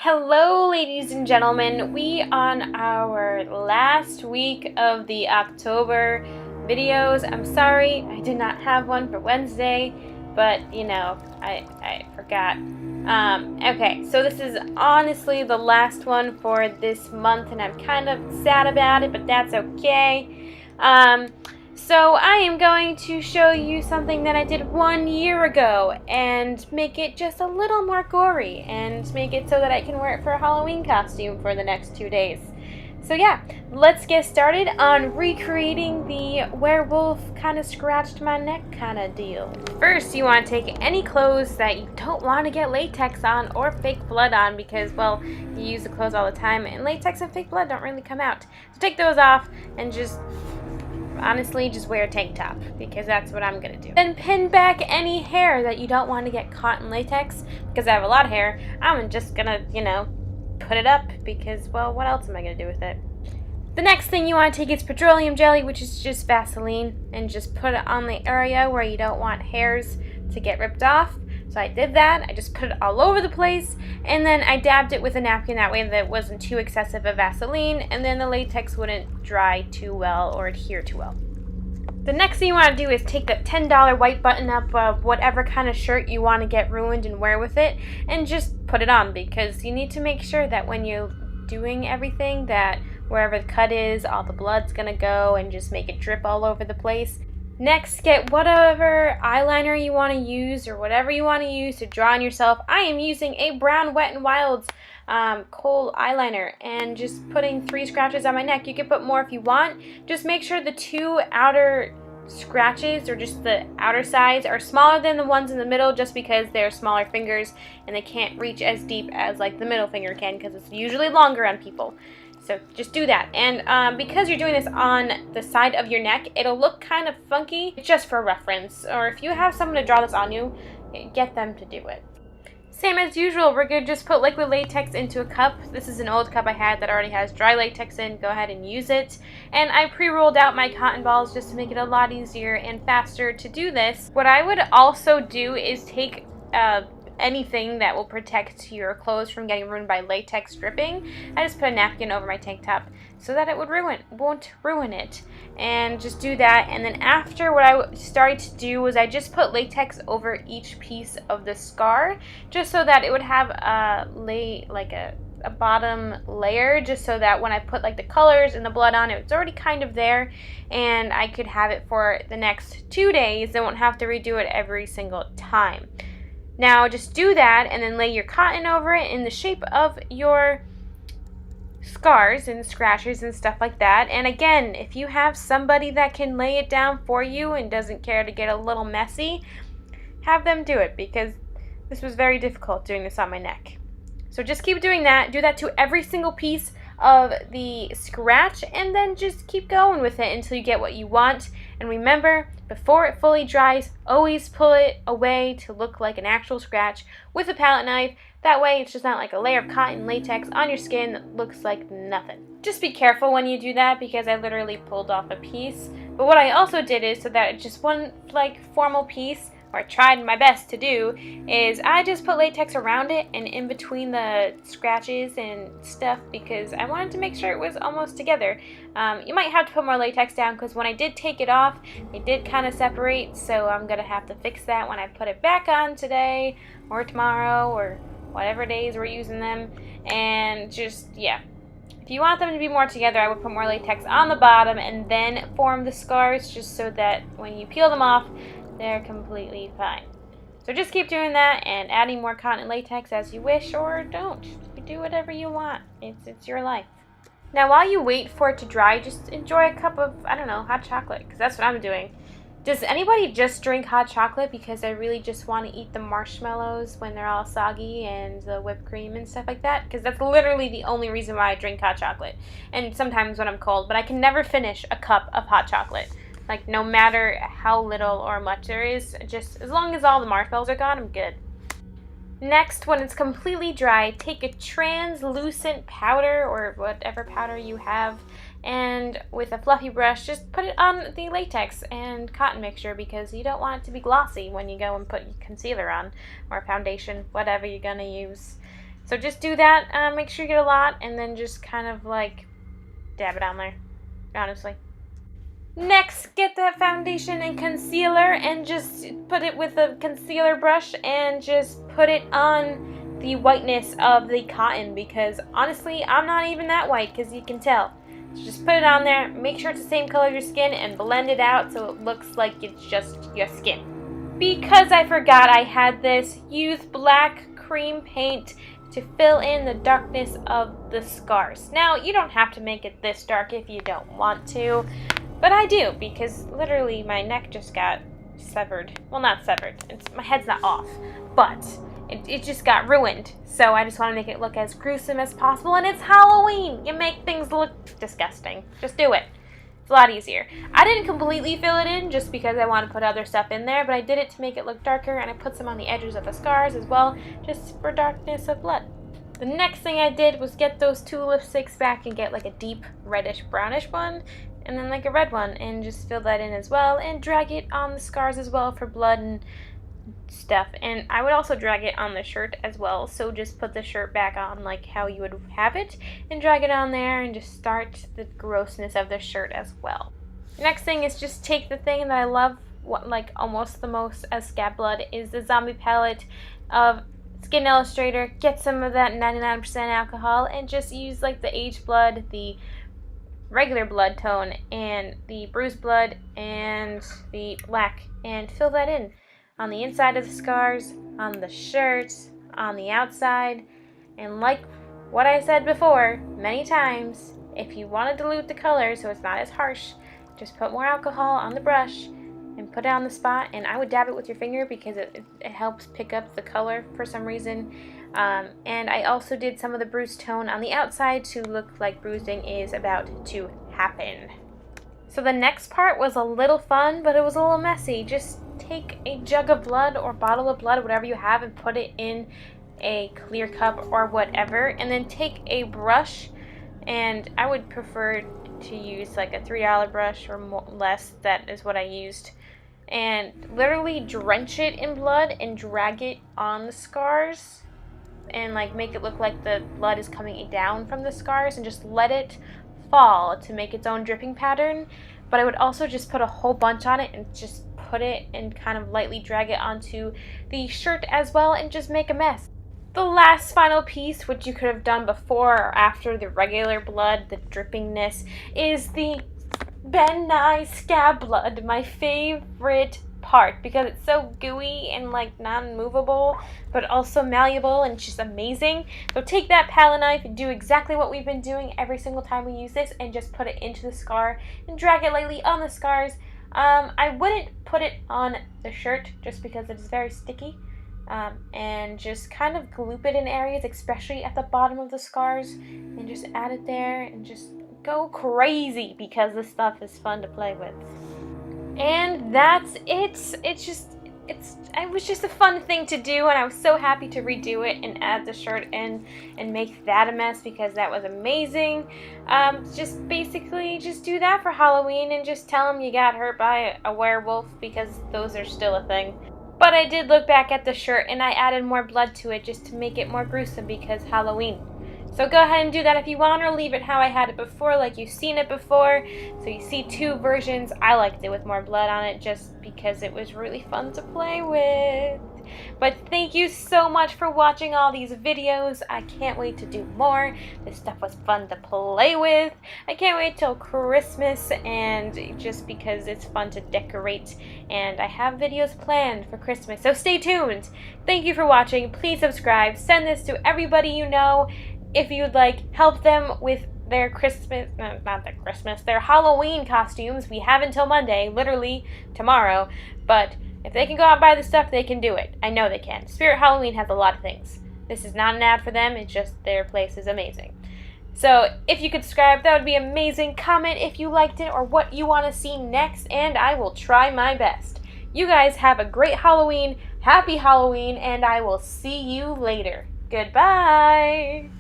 Hello, ladies and gentlemen. We on our last week of the October videos. I'm sorry I did not have one for Wednesday, but you know, I forgot. Okay, so this is honestly the last one for this month, and I'm kind of sad about it, but that's okay. So I am going to show you something that I did 1 year ago and make it just a little more gory and make it so that I can wear it for a Halloween costume for the next 2 days. So yeah, let's get started on recreating the werewolf kind of scratched my neck kind of deal. First, you want to take any clothes that you don't want to get latex on or fake blood on because, well, you use the clothes all the time and latex and fake blood don't really come out. So take those off and honestly, just wear a tank top, because that's what I'm gonna do. Then pin back any hair that you don't want to get caught in latex, because I have a lot of hair. I'm just gonna, put it up, because, well, what else am I gonna do with it? The next thing you want to take is petroleum jelly, which is just Vaseline, and just put it on the area where you don't want hairs to get ripped off. So I did that, I just put it all over the place, and then I dabbed it with a napkin that way that it wasn't too excessive of Vaseline, and then the latex wouldn't dry too well or adhere too well. The next thing you want to do is take the $10 white button-up of whatever kind of shirt you want to get ruined and wear with it, and just put it on, because you need to make sure that when you're doing everything, that wherever the cut is, all the blood's gonna go, and just make it drip all over the place. Next, get whatever eyeliner you want to use or whatever you want to use to draw on yourself. I am using a brown Wet n Wild's kohl eyeliner and just putting 3 scratches on my neck. You can put more if you want. Just make sure the 2 outer scratches, or just the outer sides, are smaller than the ones in the middle, just because they're smaller fingers and they can't reach as deep as like the middle finger can, because it's usually longer on people. So just do that. And because you're doing this on the side of your neck, it'll look kind of funky, just for reference. Or if you have someone to draw this on you, get them to do it. Same as usual, we're going to just put liquid latex into a cup. This is an old cup I had that already has dry latex in. Go ahead and use it. And I pre-rolled out my cotton balls just to make it a lot easier and faster to do this. What I would also do is take anything that will protect your clothes from getting ruined by latex dripping. I just put a napkin over my tank top so that it won't ruin it. And just do that. And then after, what I started to do was I just put latex over each piece of the scar, just so that it would have a bottom layer, just so that when I put like the colors and the blood on it, it's already kind of there, and I could have it for the next 2 days. I won't have to redo it every single time. Now just do that, and then lay your cotton over it in the shape of your scars and scratches and stuff like that. And again, if you have somebody that can lay it down for you and doesn't care to get a little messy, have them do it, because this was very difficult doing this on my neck. So just keep doing that. Do that to every single piece of the scratch, and then just keep going with it until you get what you want. And remember, before it fully dries, always pull it away to look like an actual scratch with a palette knife. That way it's just not like a layer of cotton latex on your skin that looks like nothing. Just be careful when you do that, because I literally pulled off a piece. But what I also did is, so that it's just one like formal piece, or I tried my best to do, is I just put latex around it and in between the scratches and stuff, because I wanted to make sure it was almost together. You might have to put more latex down, because when I did take it off, it did kind of separate, so I'm going to have to fix that when I put it back on today or tomorrow or whatever days we're using them. And just, yeah. If you want them to be more together, I would put more latex on the bottom and then form the scars, just so that when you peel them off, they're completely fine. So just keep doing that and adding more cotton and latex as you wish, or don't. You do whatever you want. It's your life. Now while you wait for it to dry, just enjoy a cup of, I don't know, hot chocolate, because that's what I'm doing. Does anybody just drink hot chocolate because I really just want to eat the marshmallows when they're all soggy and the whipped cream and stuff like that? Because that's literally the only reason why I drink hot chocolate. And sometimes when I'm cold, but I can never finish a cup of hot chocolate. Like, no matter how little or much there is, just as long as all the marshmallows are gone, I'm good. Next, when it's completely dry, take a translucent powder, or whatever powder you have, and with a fluffy brush, just put it on the latex and cotton mixture, because you don't want it to be glossy when you go and put your concealer on, or foundation, whatever you're going to use. So just do that. Make sure you get a lot, and then just kind of like dab it on there, honestly. Next, get that foundation and concealer and just put it with a concealer brush and just put it on the whiteness of the cotton, because honestly, I'm not even that white, because you can tell. So just put it on there, make sure it's the same color as your skin, and blend it out so it looks like it's just your skin. Because I forgot I had this, use black cream paint to fill in the darkness of the scars. Now, you don't have to make it this dark if you don't want to, but I do, because literally my neck just got severed. Well, not severed, my head's not off, but it just got ruined. So I just want to make it look as gruesome as possible, and it's Halloween! You make things look disgusting. Just do it. It's a lot easier. I didn't completely fill it in just because I want to put other stuff in there, but I did it to make it look darker, and I put some on the edges of the scars as well, just for darkness of blood. The next thing I did was get those two lipsticks back and get like a deep reddish brownish one, and then like a red one, and just fill that in as well, and drag it on the scars as well for blood and stuff. And I would also drag it on the shirt as well, so just put the shirt back on like how you would have it, and drag it on there, and just start the grossness of the shirt as well. Next thing is just take the thing that I love like almost the most as scab blood, is the zombie palette of Skin Illustrator. Get some of that 99% alcohol and just use like the aged blood, the regular blood tone, and the bruised blood, and the black, and fill that in on the inside of the scars, on the shirt, on the outside. And like what I said before many times, if you want to dilute the color so it's not as harsh, just put more alcohol on the brush and put it on the spot, and I would dab it with your finger because it helps pick up the color for some reason. And I also did some of the bruised tone on the outside to look like bruising is about to happen. So the next part was a little fun, but it was a little messy. Just take a jug of blood or bottle of blood, whatever you have, and put it in a clear cup or whatever, and then take a brush, and I would prefer to use like a $3 brush or less. That is what I used, and literally drench it in blood and drag it on the scars, and like make it look like the blood is coming down from the scars, and just let it fall to make its own dripping pattern. But I would also just put a whole bunch on it and just put it and kind of lightly drag it onto the shirt as well, and just make a mess. The last final piece, which you could have done before or after the regular blood, the drippingness, is the Ben Nye scab blood, my favorite part, because it's so gooey and like non-movable, but also malleable and just amazing. So take that palette knife and do exactly what we've been doing every single time we use this, and just put it into the scar and drag it lightly on the scars. I wouldn't put it on the shirt just because it is very sticky. And just kind of gloop it in areas, especially at the bottom of the scars, and just add it there and just go crazy because this stuff is fun to play with. And that's it. It was just a fun thing to do, and I was so happy to redo it and add the shirt in and make that a mess, because that was amazing. Just basically just do that for Halloween, and just tell them you got hurt by a werewolf, because those are still a thing. But I did look back at the shirt, and I added more blood to it just to make it more gruesome, because Halloween. So go ahead and do that if you want, or leave it how I had it before, like you've seen it before. So you see two versions. I liked it with more blood on it just because it was really fun to play with. But thank you so much for watching all these videos. I can't wait to do more. This stuff was fun to play with. I can't wait till Christmas, and just because it's fun to decorate, and I have videos planned for Christmas, so stay tuned. Thank you for watching. Please subscribe. Send this to everybody you know. If you'd like, help them with their their Halloween costumes. We have until Monday, literally tomorrow, but if they can go out and buy the stuff, they can do it. I know they can. Spirit Halloween has a lot of things. This is not an ad for them, it's just their place is amazing. So if you could subscribe, that would be amazing. Comment if you liked it or what you want to see next, and I will try my best. You guys have a great Halloween, happy Halloween, and I will see you later. Goodbye!